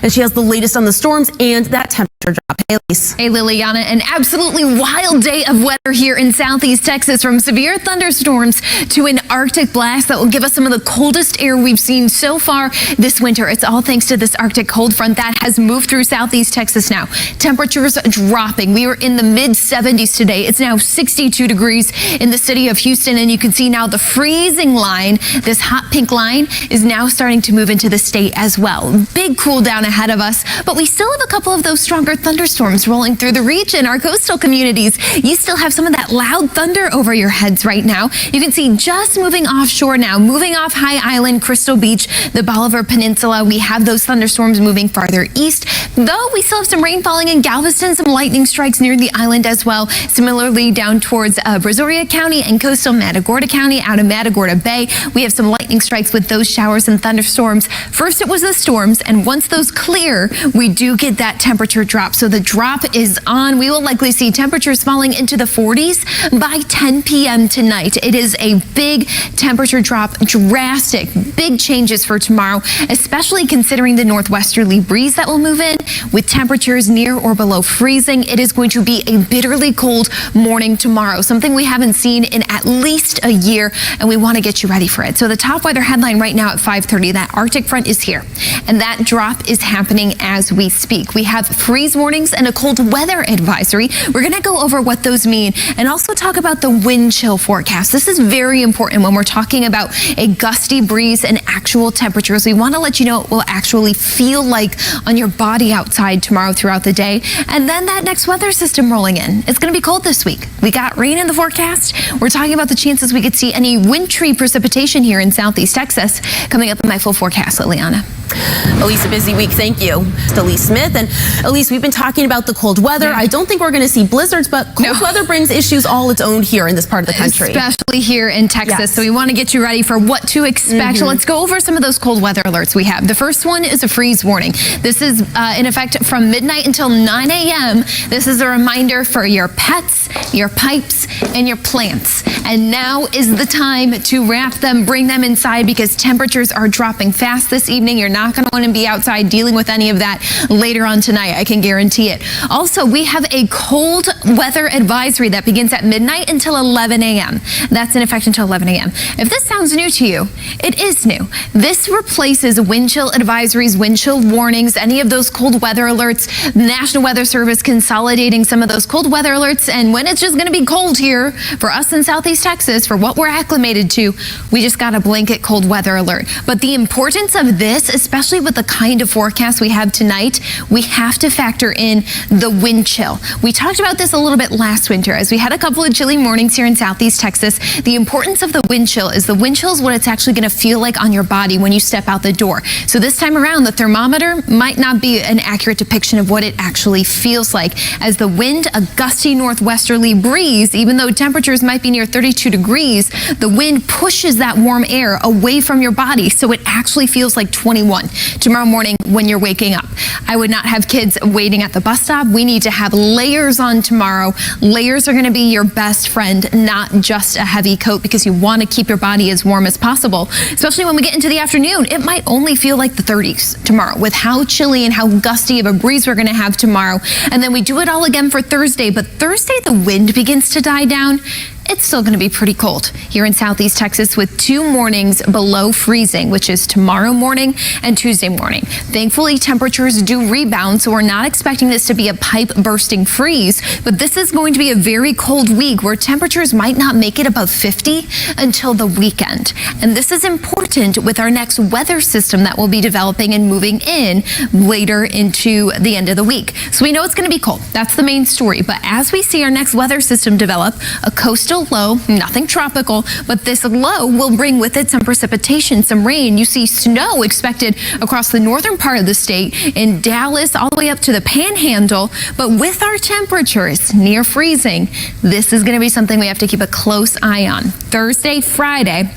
and she has the latest on the storms and that temperature drop. Hey, Elyse. Hey, Liliana, an absolutely wild day of weather here in southeast Texas, from severe thunderstorms to an Arctic blast that will give us some of the coldest air we've seen so far this winter. It's all thanks to this Arctic cold front that has moved through southeast Texas now. Temperatures dropping. We were in the mid-70s today. It's now 62 degrees in the city of Houston, and you can see now the freezing line, this hot pink line, is now starting to move into the state as well. Big cool down ahead of us, but we still have a couple of those stronger thunderstorms rolling through the region. Our coastal communities, you still have some of that loud thunder over your heads right now. You can see just moving offshore now, moving off High Island, Crystal Beach, the Bolivar Peninsula. We have those thunderstorms moving farther east, though we still have some rain falling in Galveston, some lightning strikes near the island as well. Similarly, down towards Brazoria County and coastal Matagorda County, out of Matagorda Bay, we have some lightning strikes with those showers and thunderstorms. First, it was the storms, and once those clear, we do get that temperature drop. So the drop is on. We will likely see temperatures falling into the 40s by 10 p.m. tonight. It is a big temperature drop, drastic, big changes for tomorrow, especially considering the northwesterly breeze that will move in with temperatures near or below freezing. It is going to be a bitterly cold morning tomorrow, something we haven't seen in at least a year, and we want to get you ready for it. So the top weather headline right now at 5:30, that Arctic front is here, and that drop is happening as we speak. We have freeze warnings and a cold weather advisory. We're going to go over what those mean and also talk about the wind chill forecast. This is very important when we're talking about a gusty breeze and actual temperatures. We want to let you know what will actually feel like on your body outside tomorrow throughout the day. And then that next weather system rolling in. It's going to be cold this week. We got rain in the forecast. We're talking about the chances we could see any wintry precipitation here in southeast Texas. Coming up in my full forecast, Liliana. Elyse, a busy week. Thank you. It's Elyse Smith. And Elyse, we've been talking about the cold weather. Yeah. I don't think we're going to see blizzards, but cold weather brings issues all its own here in this part of the country. Especially here in Texas. Yes. So we want to get you ready for what to expect. Let's go over some of those cold weather alerts we have. The first one is a freeze warning. This is in effect from midnight until 9 a.m. This is a reminder for your pets, your pipes, and your plants. And now is the time to wrap them, bring them inside, because temperatures are dropping fast this evening. You're not going to want to be outside dealing with any of that later on tonight. I can guarantee it. Also, we have a cold weather advisory that begins at midnight until 11 a.m. That's in effect until 11 a.m. If this sounds new to you, it is new. This replaces wind chill advisories, wind chill warnings, any of those cold weather alerts. National Weather Service consolidating some of those cold weather alerts. And when it's just going to be cold here for us in southeast Texas, for what we're acclimated to, we just got a blanket cold weather alert. But the importance of this, especially with the kind of forecast we have tonight, we have to factor in the wind chill. We talked about this a little bit last winter as we had a couple of chilly mornings here in southeast Texas. The importance of the wind chill is what it's actually going to feel like on your body when you step out the door. So this time around, the thermometer might not be an accurate depiction of what it actually feels like, as the wind, a gusty northwesterly breeze, even though temperatures might be near 32 degrees, the wind pushes that warm air away from your body, so it actually feels like 21 tomorrow morning when you're waking up. I would not have kids waiting at the bus stop. We need to have layers on tomorrow. Layers are going to be your best friend, not just a heavy coat, because you want to keep your body as warm as possible, especially when we get into the afternoon. It might only feel like the 30s tomorrow with how chilly and how gusty of a breeze we're going to have tomorrow. And then we do it all again for Thursday, but Thursday the wind begins to die down. It's still going to be pretty cold here in southeast Texas, with 2 mornings below freezing, which is tomorrow morning and Tuesday morning. Thankfully, temperatures do rebound, so we're not expecting this to be a pipe bursting freeze, but this is going to be a very cold week where temperatures might not make it above 50 until the weekend. And this is important with our next weather system that will be developing and moving in later into the end of the week. So we know it's going to be cold. That's the main story. But as we see our next weather system develop, a coastal low, nothing tropical, but this low will bring with it some precipitation, some rain. You see snow expected across the northern part of the state, in Dallas, all the way up to the Panhandle. But with our temperatures near freezing, this is going to be something we have to keep a close eye on. Thursday, Friday,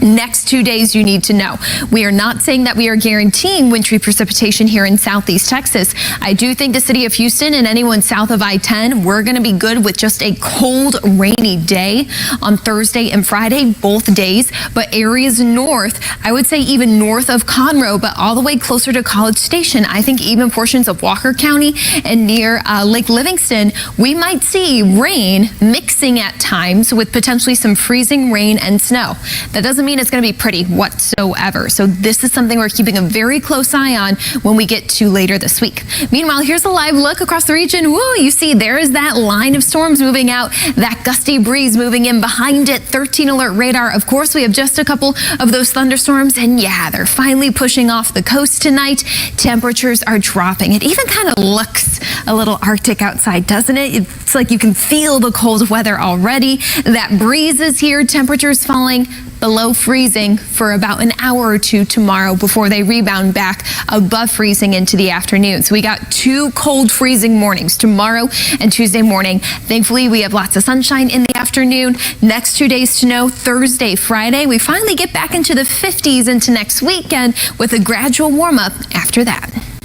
Next 2 days, you need to know. We are not saying that we are guaranteeing wintry precipitation here in southeast Texas. I do think the city of Houston and anyone south of I-10, we're going to be good with just a cold, rainy day on Thursday and Friday, both days. But areas north, I would say even north of Conroe, but all the way closer to College Station, I think even portions of Walker County and near Lake Livingston, we might see rain mixing at times with potentially some freezing rain and snow. That doesn't mean it's going to be pretty whatsoever. So this is something we're keeping a very close eye on when we get to later this week. Meanwhile, here's a live look across the region. Woo, you see there is that line of storms moving out, that gusty breeze moving in behind it, 13 alert radar. Of course, we have just a couple of those thunderstorms, and yeah, they're finally pushing off the coast tonight. Temperatures are dropping. It even kind of looks a little Arctic outside, doesn't it? It's like you can feel the cold weather already. That breeze is here. Temperatures falling below freezing for about an hour or two tomorrow before they rebound back above freezing into the afternoon. So we got 2 cold freezing mornings, tomorrow and Tuesday morning. Thankfully, we have lots of sunshine in the afternoon. Next 2 days to know, Thursday, Friday, we finally get back into the 50s into next weekend with a gradual warm up after that.